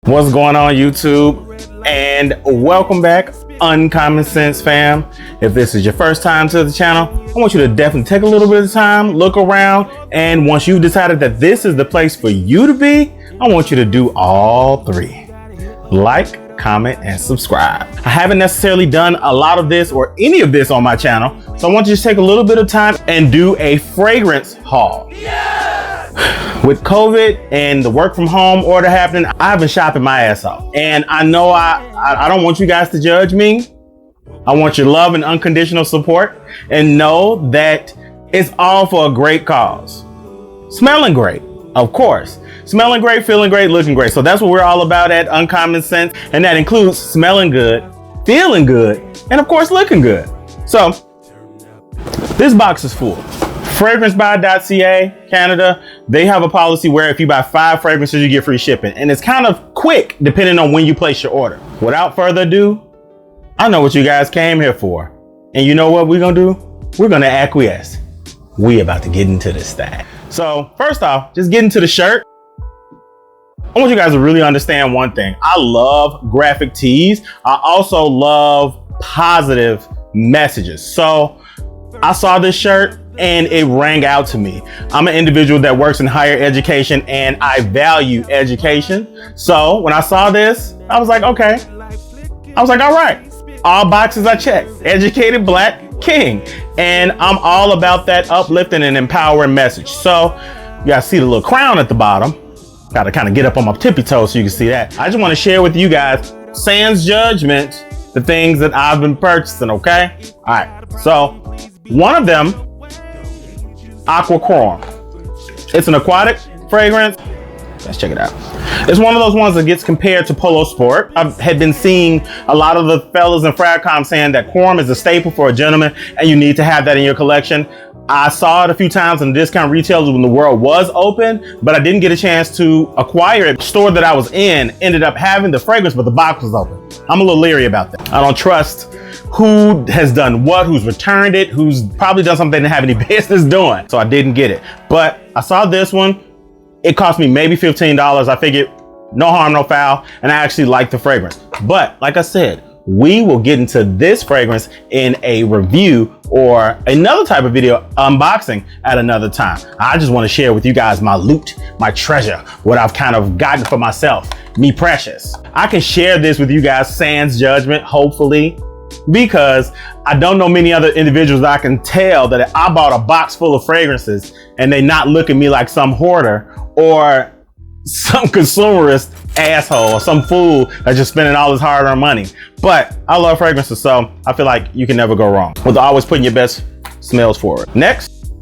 What's going on, YouTube? And welcome back, Uncommon Sense fam. If this is your first time to the channel, I want you to definitely take a little bit of time, look around, and once you've decided that this is the place for you to be, I want you to do all three. Like, comment, and subscribe. I haven't necessarily done a lot of this or any of this on my channel, so I want you to take a little bit of time and do a fragrance haul. With COVID and the work from home order happening, I've been shopping my ass off. And I know I don't want you guys to judge me. I want your love and unconditional support, and know that it's all for a great cause. Smelling great, of course. Smelling great, feeling great, looking great. So that's what we're all about at Uncommon Sense. And that includes smelling good, feeling good, and of course, looking good. So this box is full. Fragrancebuy.CA, Canada, they have a policy where if you buy 5 fragrances, you get free shipping. And it's kind of quick depending on when you place your order. Without further ado, I know what you guys came here for. And you know what we're gonna do? We're gonna acquiesce. We about to get into this thing. So first off, just get into the shirt. I want you guys to really understand one thing. I love graphic tees. I also love positive messages. So I saw this shirt and it rang out to me. I'm an individual that works in higher education and I value education. So when I saw this, I was like, okay. I was like, all right, all boxes I checked. Educated Black King. And I'm all about that uplifting and empowering message. So you guys see the little crown at the bottom. Gotta kind of get up on my tippy toes so you can see that. I just want to share with you guys, sans judgment, the things that I've been purchasing, okay? All right, so one of them, Aqua Chrome. It's an aquatic fragrance. Let's check it out. It's one of those ones that gets compared to Polo Sport. I had been seeing a lot of the fellas in Fragcomm saying that Chrome is a staple for a gentleman and you need to have that in your collection. I saw it a few times in discount retailers when the world was open, but I didn't get a chance to acquire it. The store that I was in ended up having the fragrance, but the box was open. I'm a little leery about that. I don't trust who has done what, who's returned it, who's probably done something they didn't have any business doing. So I didn't get it. But I saw this one. It cost me maybe $15. I figured no harm, no foul. And I actually like the fragrance. But like I said, we will get into this fragrance in a review or another type of video unboxing at another time. I just want to share with you guys my loot, my treasure, what I've kind of gotten for myself, me precious. I can share this with you guys sans judgment, hopefully, because I don't know many other individuals that I can tell that I bought a box full of fragrances and they not look at me like some hoarder or some consumerist asshole or some fool that's just spending all his hard-earned money. But I love fragrances, so I feel like you can never go wrong with always putting your best smells forward. Next,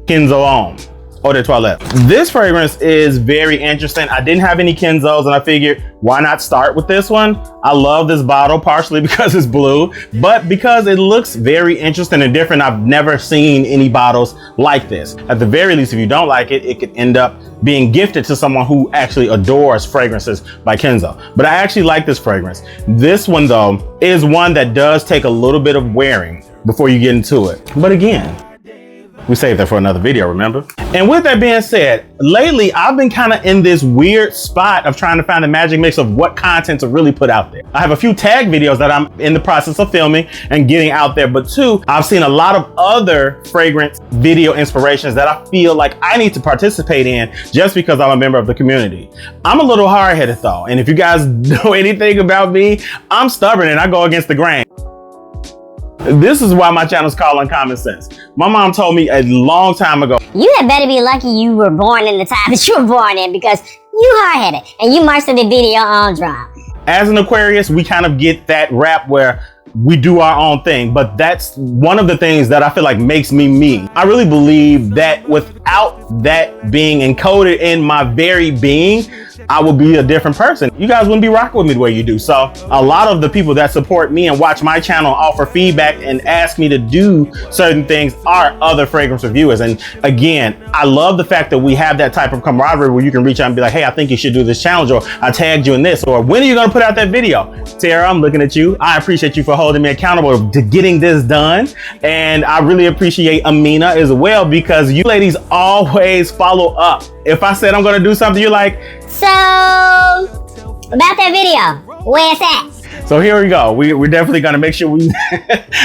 Kenzo Homme Eau de Toilette. This fragrance is very interesting. I didn't have any Kenzos and I figured why not start with this one. I love this bottle partially because it's blue, but because it looks very interesting and different. I've never seen any bottles like this. At the very least, if you don't like it, it could end up being gifted to someone who actually adores fragrances by Kenzo. But I actually like this fragrance. This one though is one that does take a little bit of wearing before you get into it. But again, we saved that for another video, remember? And with that being said, lately I've been kind of in this weird spot of trying to find the magic mix of what content to really put out there. I have a few tag videos that I'm in the process of filming and getting out there, but 2, I've seen a lot of other fragrance video inspirations that I feel like I need to participate in just because I'm a member of the community. I'm a little hard-headed though, and if you guys know anything about me, I'm stubborn and I go against the grain. This is why my channel is called Uncommon Sense. My mom told me a long time ago, you had better be lucky you were born in the time that you were born in, because you hard-headed and you marched to the video on drive. As an Aquarius, we kind of get that rap where we do our own thing, but that's one of the things that I feel like makes me me. I really believe that without that being encoded in my very being, I would be a different person. You guys wouldn't be rocking with me the way you do. So a lot of the people that support me and watch my channel, offer feedback and ask me to do certain things are other fragrance reviewers. And again, I love the fact that we have that type of camaraderie where you can reach out and be like, hey, I think you should do this challenge, or I tagged you in this, or when are you gonna put out that video? Tara, I'm looking at you. I appreciate you for holding me accountable to getting this done. And I really appreciate Amina as well, because you ladies always follow up. If I said I'm gonna do something, you're like, so About that video, where it's at. So here we go. We're definitely gonna make sure we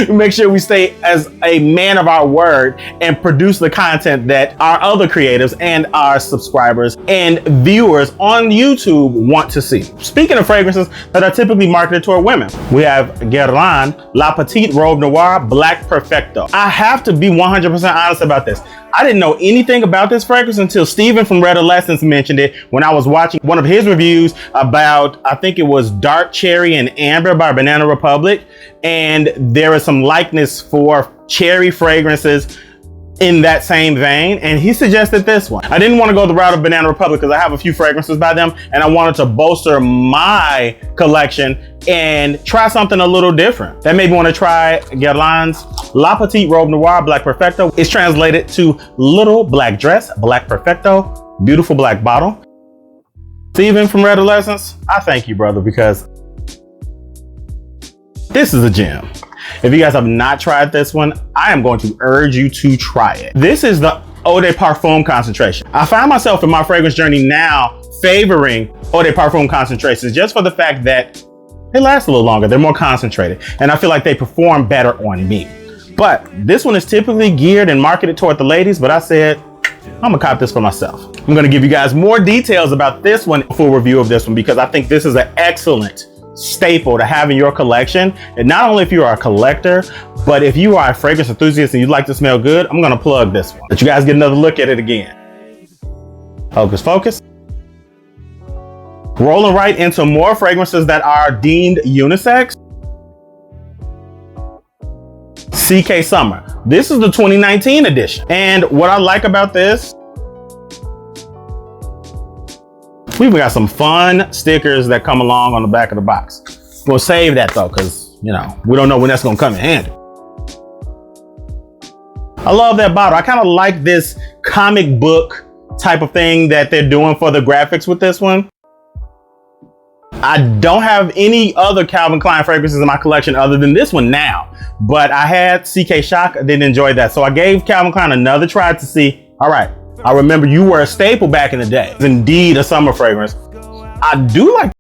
make sure we stay as a man of our word and produce the content that our other creatives and our subscribers and viewers on YouTube want to see. Speaking of fragrances that are typically marketed toward women, we have Guerlain La Petite Robe Noire Black Perfecto. I have to be 100% honest about this. I didn't know anything about this fragrance until Steven from Redolessence mentioned it when I was watching one of his reviews about, I think it was Dark Cherry and Amber by Banana Republic. And there is some likeness for cherry fragrances in that same vein, and he suggested this one. I didn't want to go the route of Banana Republic because I have a few fragrances by them and I wanted to bolster my collection and try something a little different. That made me want to try Guerlain's La Petite Robe Noire Black Perfecto. It's translated to Little Black Dress Black Perfecto, beautiful black bottle. Steven from Redolessence, I thank you, brother, because this is a gem. If you guys have not tried this one, I am going to urge you to try it. This is the Eau de Parfum concentration. I find myself in my fragrance journey now favoring Eau de Parfum concentrations just for the fact that they last a little longer, they're more concentrated, and I feel like they perform better on me. But this one is typically geared and marketed toward the ladies, but I said, I'm gonna cop this for myself. I'm gonna give you guys more details about this one, full review of this one, because I think this is an excellent staple to have in your collection. And not only if you are a collector, but if you are a fragrance enthusiast and you like to smell good, I'm gonna plug this one. Let you guys get another look at it again. Hocus focus. Rolling right into more fragrances that are deemed unisex. CK Summer. This is the 2019 edition. And what I like about this, we've got some fun stickers that come along on the back of the box. We'll save that though, because you know, we don't know when that's gonna come in handy. I love that bottle. I kind of like this comic book type of thing that they're doing for the graphics with this one. I don't have any other Calvin Klein fragrances in my collection other than this one now, but I had CK Shock. I didn't enjoy that. So I gave Calvin Klein another try to see, all right, I remember you were a staple back in the day. It's indeed a summer fragrance. I do like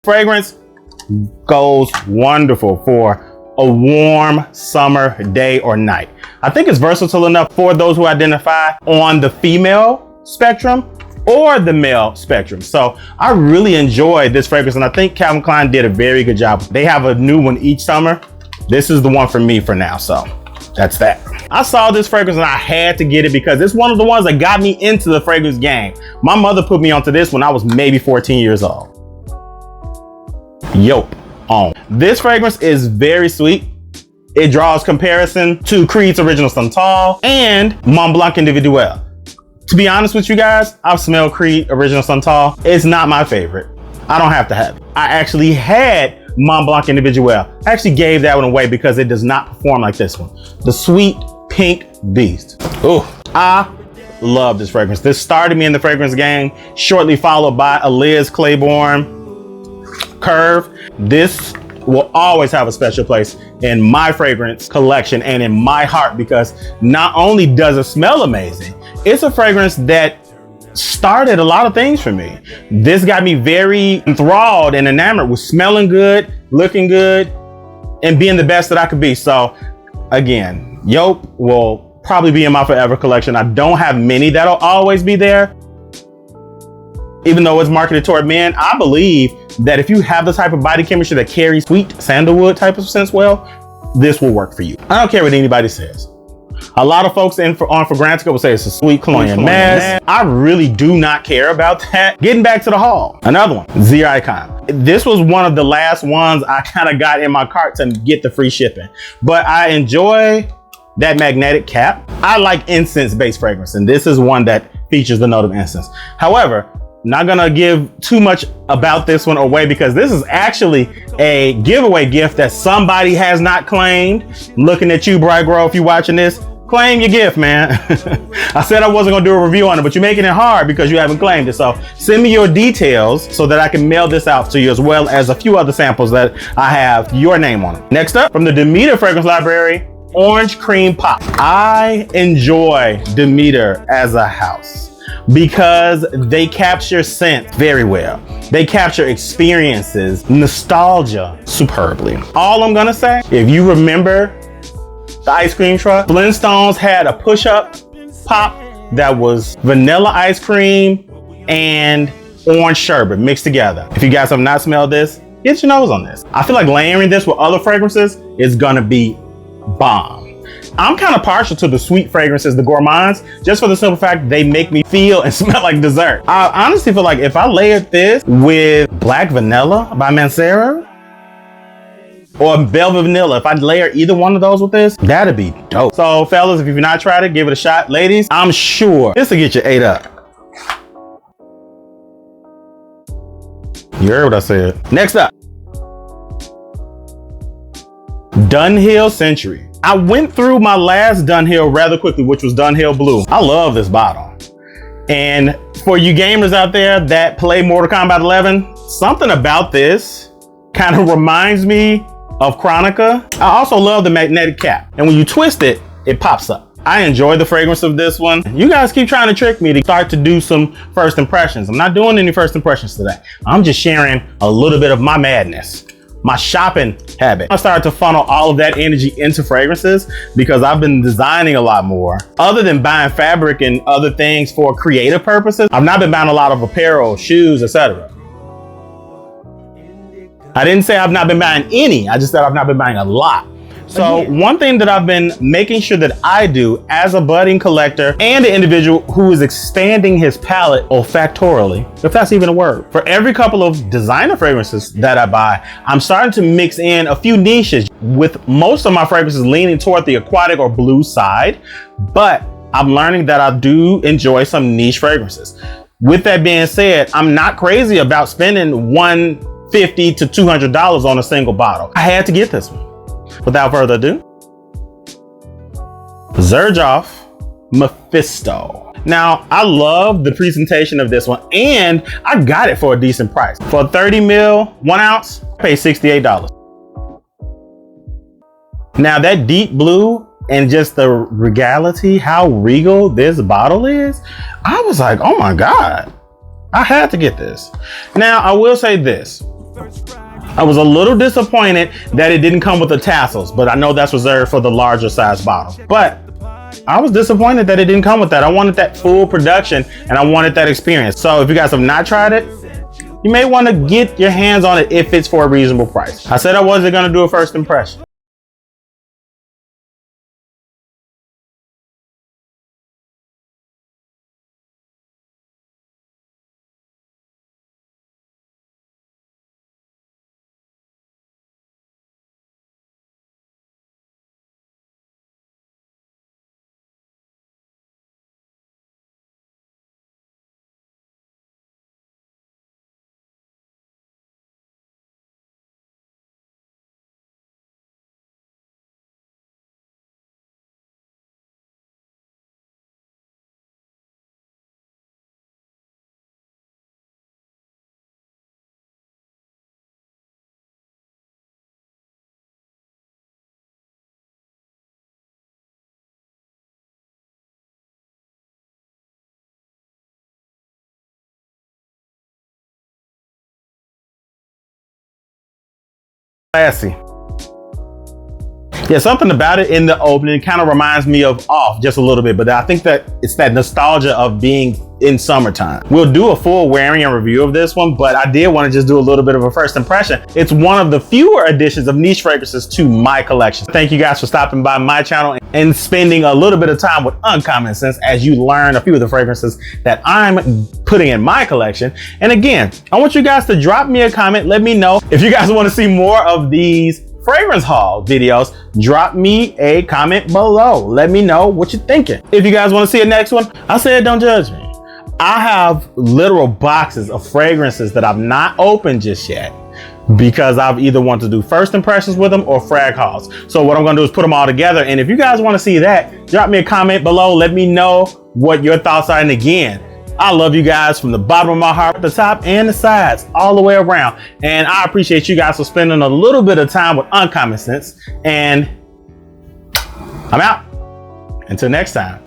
fragrance goes wonderful for a warm summer day or night. I think it's versatile enough for those who identify on the female spectrum or the male spectrum. So I really enjoyed this fragrance, and I think Calvin Klein did a very good job. They have a new one each summer. This is the one for me for now, so that's that. I saw this fragrance and I had to get it because it's one of the ones that got me into the fragrance game. My mother put me onto this when I was maybe 14 years old. Yope on. This fragrance is very sweet. It draws comparison to Creed's Original Santal and Mont Blanc Individuel. To be honest with you guys, I've smelled Creed Original Santal. It's not my favorite. I don't have to have it. I actually had Mont Blanc Individuel. I actually gave that one away because it does not perform like this one. The Sweet Pink Beast. Ooh, I love this fragrance. This started me in the fragrance game, shortly followed by a Liz Claiborne Curve. This will always have a special place in my fragrance collection and in my heart because not only does it smell amazing, it's a fragrance that started a lot of things for me. This got me very enthralled and enamored with smelling good, looking good, and being the best that I could be. So again, Yope will probably be in my forever collection. I don't have many that'll always be there. Even though it's marketed toward men, I believe that if you have the type of body chemistry that carries sweet sandalwood type of scents well, this will work for you. I don't care what anybody says. A lot of folks on Fragrancebuy will say it's a sweet cologne mess. I really do not care about that. Getting back to the haul, another one, Xerjoff. This was one of the last ones I kind of got in my cart to get the free shipping, but I enjoy that magnetic cap. I like incense-based fragrance, and this is one that features the note of incense. However, not gonna give too much about this one away because this is actually a giveaway gift that somebody has not claimed. Looking at you, Brygro, if you're watching this, claim your gift, man. I said I wasn't gonna do a review on it, but you're making it hard because you haven't claimed it. So send me your details so that I can mail this out to you, as well as a few other samples that I have your name on it. Next up, from the Demeter Fragrance Library, Orange Cream Pop. I enjoy Demeter as a house because they capture scent very well. They capture experiences, nostalgia superbly. All I'm gonna say, if you remember the ice cream truck, Flintstones had a push-up pop that was vanilla ice cream and orange sherbet mixed together. If you guys have not smelled this, get your nose on this. I feel like layering this with other fragrances is gonna be bomb. I'm kind of partial to the sweet fragrances, the gourmands, just for the simple fact they make me feel and smell like dessert. I honestly feel like if I layered this with Black Vanilla by Mancera or Velvet Vanilla, if I layer either one of those with this, that'd be dope. So fellas, if you've not tried it, give it a shot. Ladies, I'm sure this will get you ate up. You heard what I said. Next up, Dunhill Century. I went through my last Dunhill rather quickly, which was Dunhill Blue. I love this bottle. And for you gamers out there that play Mortal Kombat 11, something about this kind of reminds me of Chronica. I also love the magnetic cap. And when you twist it, it pops up. I enjoy the fragrance of this one. You guys keep trying to trick me to start to do some first impressions. I'm not doing any first impressions today. I'm just sharing a little bit of my madness, my shopping habit. I started to funnel all of that energy into fragrances because I've been designing a lot more. Other than buying fabric and other things for creative purposes, I've not been buying a lot of apparel, shoes, etc. I didn't say I've not been buying any, I just said I've not been buying a lot. So one thing that I've been making sure that I do as a budding collector and an individual who is expanding his palette olfactorily, if that's even a word, for every couple of designer fragrances that I buy, I'm starting to mix in a few niches, with most of my fragrances leaning toward the aquatic or blue side, but I'm learning that I do enjoy some niche fragrances. With that being said, I'm not crazy about spending $150 to $200 on a single bottle. I had to get this one. Without further ado, Xerjoff Mefisto. Now, I love the presentation of this one, and I got it for a decent price. For 30 mil, 1 ounce, I paid $68. Now, that deep blue and just the regality, how regal this bottle is, I was like, oh my God, I had to get this. Now, I will say this. I was a little disappointed that it didn't come with the tassels, but I know that's reserved for the larger size bottle. But I was disappointed that it didn't come with that. I wanted that full production and I wanted that experience. So if you guys have not tried it, you may want to get your hands on it if it's for a reasonable price. I said I wasn't going to do a first impression. Classy. Yeah, something about it in the opening kind of reminds me of Off just a little bit, but I think that it's that nostalgia of being in summertime. We'll do a full wearing and review of this one, but I did want to just do a little bit of a first impression. It's one of the fewer additions of niche fragrances to my collection. Thank you guys for stopping by my channel and spending a little bit of time with Uncommon Sense as you learn a few of the fragrances that I'm putting in my collection. And again, I want you guys to drop me a comment. Let me know if you guys want to see more of these fragrance haul videos. Drop me a comment below. Let me know what you're thinking. If you guys want to see a next one, I said don't judge me. I have literal boxes of fragrances that I've not opened just yet because I've either want to do first impressions with them or frag hauls. So what I'm going to do is put them all together. And if you guys want to see that, drop me a comment below. Let me know what your thoughts are. And again, I love you guys from the bottom of my heart, the top and the sides, all the way around. And I appreciate you guys for spending a little bit of time with Uncommon Sense. And I'm out. Until next time.